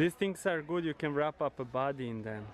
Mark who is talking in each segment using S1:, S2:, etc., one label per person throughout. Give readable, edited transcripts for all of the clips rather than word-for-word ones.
S1: These things are good, you can wrap up a body in them.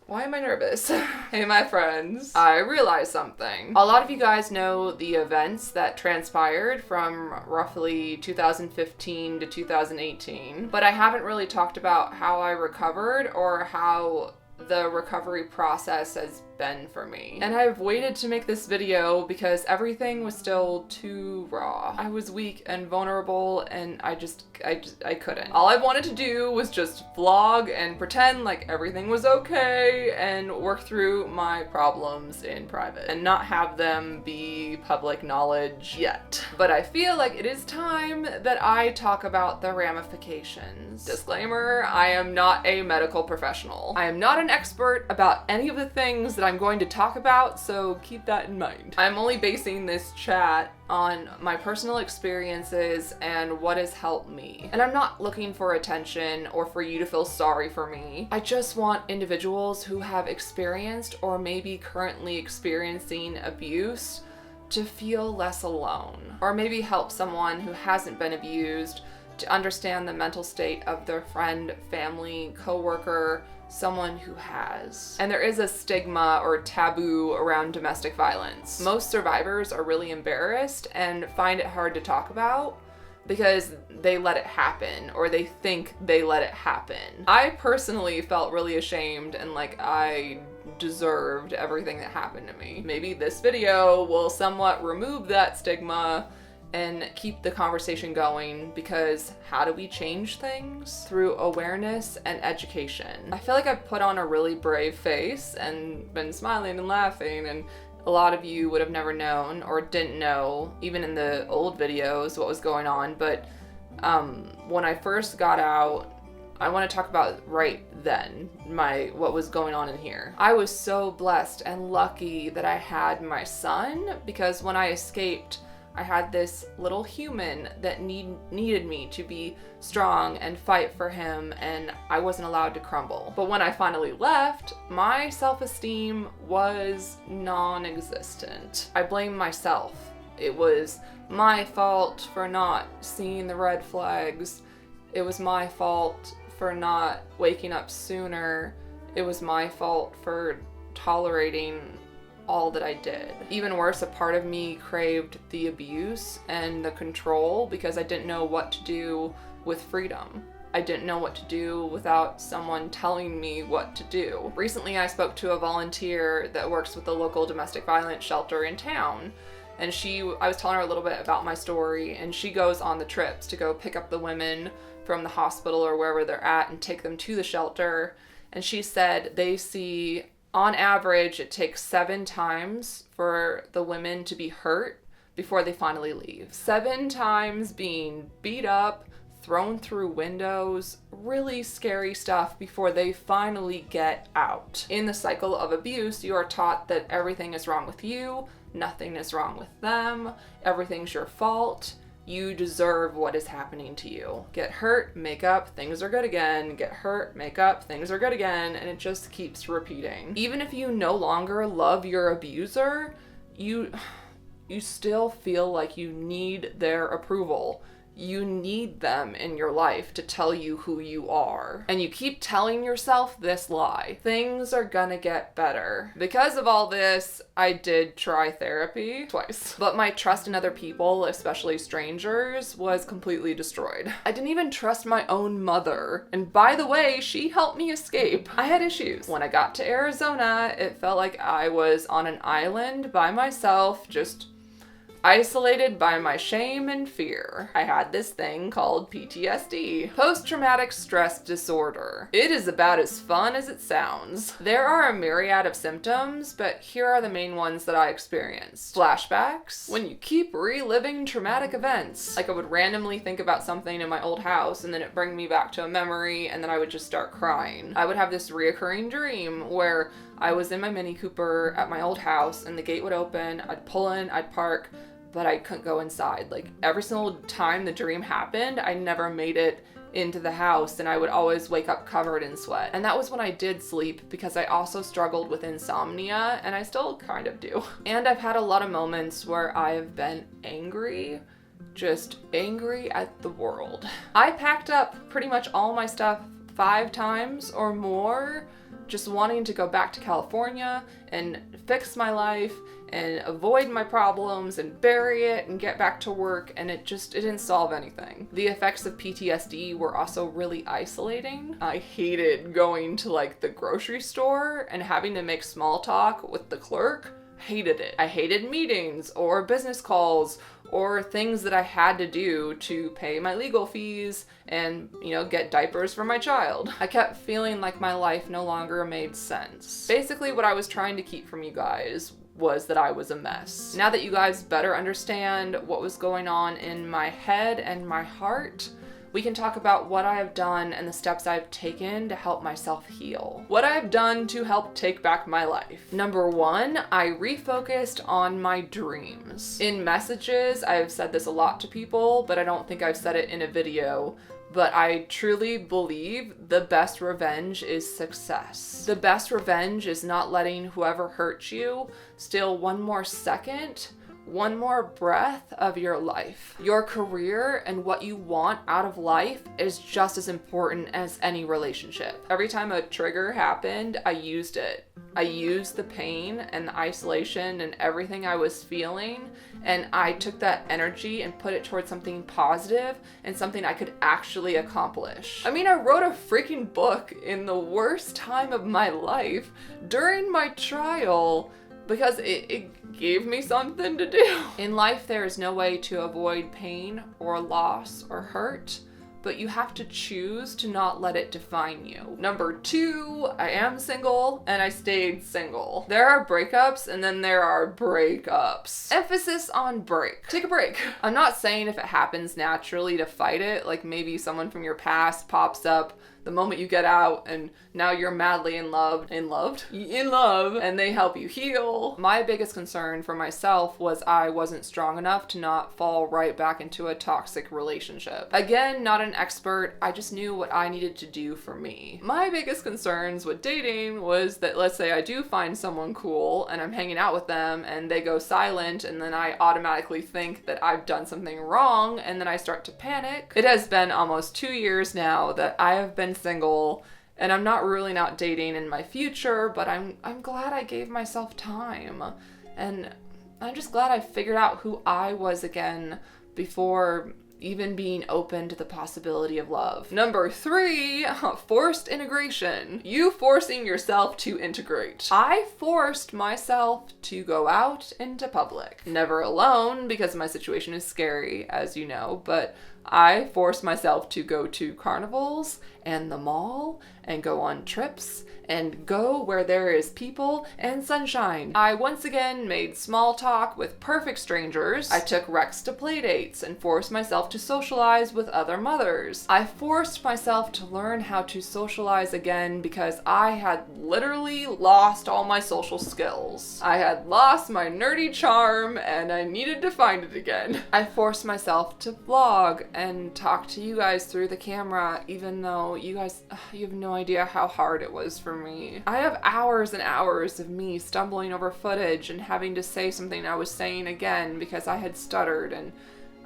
S2: Why am I nervous? Hey, my friends. I realized something. A lot of you guys know the events that transpired from roughly 2015 to 2018, but I haven't really talked about how I recovered or how the recovery process has been for me. And I've waited to make this video because everything was still too raw. I was weak and vulnerable and I couldn't. All I wanted to do was just vlog and pretend like everything was okay and work through my problems in private and not have them be public knowledge yet. But I feel like it is time that I talk about the ramifications. Disclaimer, I am not a medical professional. I am not an expert about any of the things that I'm going to talk about, so keep that in mind. I'm only basing this chat on my personal experiences and what has helped me. And I'm not looking for attention or for you to feel sorry for me. I just want individuals who have experienced or maybe currently experiencing abuse to feel less alone, or maybe help someone who hasn't been abused to understand the mental state of their friend, family, coworker, someone who has. And there is a stigma or taboo around domestic violence. Most survivors are really embarrassed and find it hard to talk about because they let it happen or they think they let it happen. I personally felt really ashamed and like I deserved everything that happened to me. Maybe this video will somewhat remove that stigma and keep the conversation going, because how do we change things? Through awareness and education. I feel like I've put on a really brave face and been smiling and laughing, and a lot of you would have never known or didn't know, even in the old videos, what was going on. But when I first got out, I want to talk about right then, what was going on in here. I was so blessed and lucky that I had my son, because when I escaped, I had this little human that needed me to be strong and fight for him, and I wasn't allowed to crumble. But when I finally left, my self-esteem was non-existent. I blamed myself. It was my fault for not seeing the red flags. It was my fault for not waking up sooner. It was my fault for tolerating all that I did. Even worse, a part of me craved the abuse and the control because I didn't know what to do with freedom. I didn't know what to do without someone telling me what to do. Recently, I spoke to a volunteer that works with the local domestic violence shelter in town, and I was telling her a little bit about my story, and she goes on the trips to go pick up the women from the hospital or wherever they're at and take them to the shelter. And she said they see, on average, it takes 7 times for the women to be hurt before they finally leave. 7 times being beat up, thrown through windows, really scary stuff before they finally get out. In the cycle of abuse, you are taught that everything is wrong with you, nothing is wrong with them, everything's your fault. You deserve what is happening to you. Get hurt, make up, things are good again. Get hurt, make up, things are good again. And it just keeps repeating. Even if you no longer love your abuser, you still feel like you need their approval. You need them in your life to tell you who you are. And you keep telling yourself this lie. Things are gonna get better. Because of all this, I did try therapy twice. But my trust in other people, especially strangers, was completely destroyed. I didn't even trust my own mother. And by the way, she helped me escape. I had issues. When I got to Arizona, it felt like I was on an island by myself, just isolated by my shame and fear. I had this thing called PTSD, post-traumatic stress disorder. It is about as fun as it sounds. There are a myriad of symptoms, but here are the main ones that I experienced. Flashbacks, when you keep reliving traumatic events. Like I would randomly think about something in my old house and then it bring me back to a memory and then I would just start crying. I would have this reoccurring dream where I was in my Mini Cooper at my old house and the gate would open, I'd pull in, I'd park, but I couldn't go inside. Like every single time the dream happened, I never made it into the house, and I would always wake up covered in sweat. And that was when I did sleep, because I also struggled with insomnia, and I still kind of do. And I've had a lot of moments where I have been angry, just angry at the world. I packed up pretty much all my stuff 5 times or more, just wanting to go back to California and fix my life and avoid my problems and bury it and get back to work, and it didn't solve anything. The effects of PTSD were also really isolating. I hated going to like the grocery store and having to make small talk with the clerk. Hated it. I hated meetings or business calls or things that I had to do to pay my legal fees and, get diapers for my child. I kept feeling like my life no longer made sense. Basically, what I was trying to keep from you guys was that I was a mess. Now that you guys better understand what was going on in my head and my heart, we can talk about what I have done and the steps I've taken to help myself heal. What I have done to help take back my life. Number 1, I refocused on my dreams. In messages, I've said this a lot to people, but I don't think I've said it in a video. But I truly believe the best revenge is success. The best revenge is not letting whoever hurt you steal one more second, one more breath of your life. Your career and what you want out of life is just as important as any relationship. Every time a trigger happened, I used it. I used the pain and the isolation and everything I was feeling, and I took that energy and put it towards something positive and something I could actually accomplish. I mean, I wrote a freaking book in the worst time of my life during my trial because it gave me something to do. In life, there is no way to avoid pain or loss or hurt, but you have to choose to not let it define you. Number 2, I am single and I stayed single. There are breakups and then there are breakups. Emphasis on break. Take a break. I'm not saying if it happens naturally to fight it, like maybe someone from your past pops up the moment you get out and now you're madly in love, and they help you heal. My biggest concern for myself was I wasn't strong enough to not fall right back into a toxic relationship. Again, not an expert, I just knew what I needed to do for me. My biggest concerns with dating was that, let's say I do find someone cool and I'm hanging out with them and they go silent, and then I automatically think that I've done something wrong, and then I start to panic. It has been almost 2 years now that I have been single, and I'm not ruling out dating in my future, but I'm glad I gave myself time, and I'm just glad I figured out who I was again before even being open to the possibility of love. Number 3, forced integration. You forcing yourself to integrate. I forced myself to go out into public. Never alone, because my situation is scary, as you know, but I forced myself to go to carnivals and the mall and go on trips and go where there is people and sunshine. I once again made small talk with perfect strangers. I took Rex to play dates and forced myself to socialize with other mothers. I forced myself to learn how to socialize again because I had literally lost all my social skills. I had lost my nerdy charm and I needed to find it again. I forced myself to vlog and talk to you guys through the camera, even though you guys, you have no idea how hard it was for me. I have hours and hours of me stumbling over footage and having to say something I was saying again because I had stuttered, and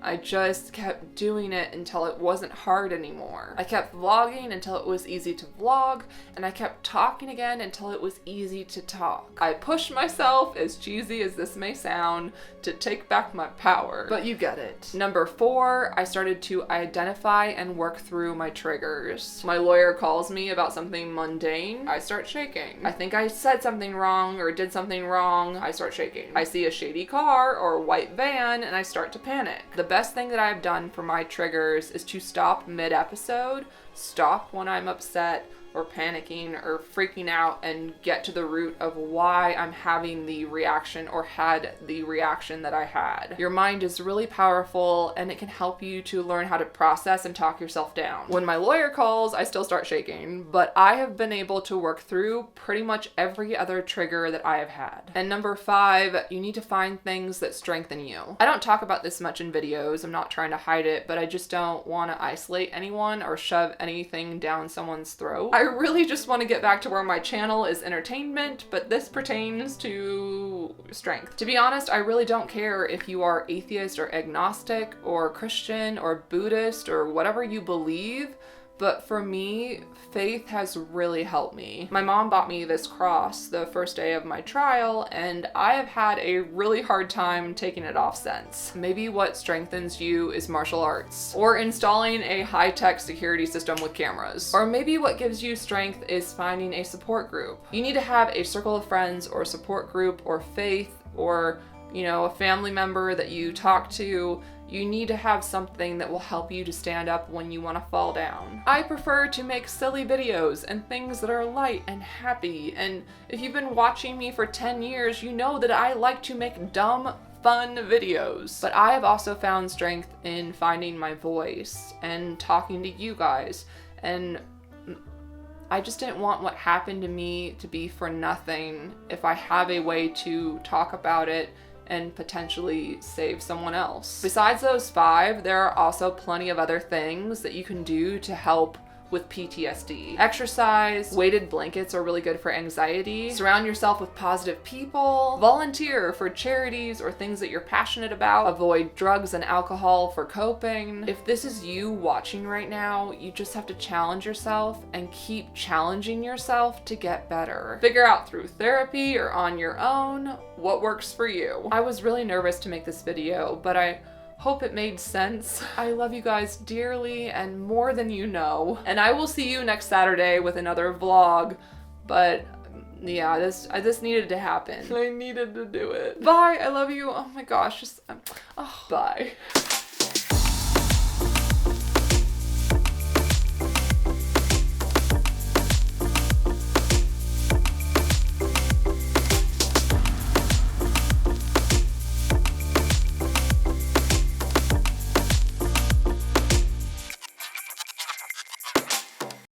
S2: I just kept doing it until it wasn't hard anymore. I kept vlogging until it was easy to vlog, and I kept talking again until it was easy to talk. I pushed myself, as cheesy as this may sound, to take back my power, but you get it. Number 4, I started to identify and work through my triggers. My lawyer calls me about something mundane, I start shaking. I think I said something wrong or did something wrong, I start shaking. I see a shady car or a white van and I start to panic. The best thing that I've done for my triggers is to stop mid-episode, stop when I'm upset, or panicking or freaking out and get to the root of why I'm having the reaction or had the reaction that I had. Your mind is really powerful and it can help you to learn how to process and talk yourself down. When my lawyer calls, I still start shaking, but I have been able to work through pretty much every other trigger that I have had. And number 5, you need to find things that strengthen you. I don't talk about this much in videos. I'm not trying to hide it, but I just don't want to isolate anyone or shove anything down someone's throat. I really just want to get back to where my channel is entertainment, but this pertains to strength. To be honest, I really don't care if you are atheist or agnostic or Christian or Buddhist or whatever you believe. But for me, faith has really helped me. My mom bought me this cross the first day of my trial, and I have had a really hard time taking it off since. Maybe what strengthens you is martial arts, or installing a high-tech security system with cameras. Or maybe what gives you strength is finding a support group. You need to have a circle of friends or support group or faith or, you know, a family member that you talk to. You need to have something that will help you to stand up when you want to fall down. I prefer to make silly videos and things that are light and happy. And if you've been watching me for 10 years, you know that I like to make dumb, fun videos. But I have also found strength in finding my voice and talking to you guys. And I just didn't want what happened to me to be for nothing if I have a way to talk about it and potentially save someone else. Besides those 5, there are also plenty of other things that you can do to help with PTSD. Exercise, weighted blankets are really good for anxiety. Surround yourself with positive people. Volunteer for charities or things that you're passionate about. Avoid drugs and alcohol for coping. If this is you watching right now, you just have to challenge yourself and keep challenging yourself to get better. Figure out through therapy or on your own what works for you. I was really nervous to make this video, but I hope it made sense. I love you guys dearly and more than you know. And I will see you next Saturday with another vlog. But yeah, this needed to happen. I needed to do it. Bye. I love you. Oh my gosh. Bye.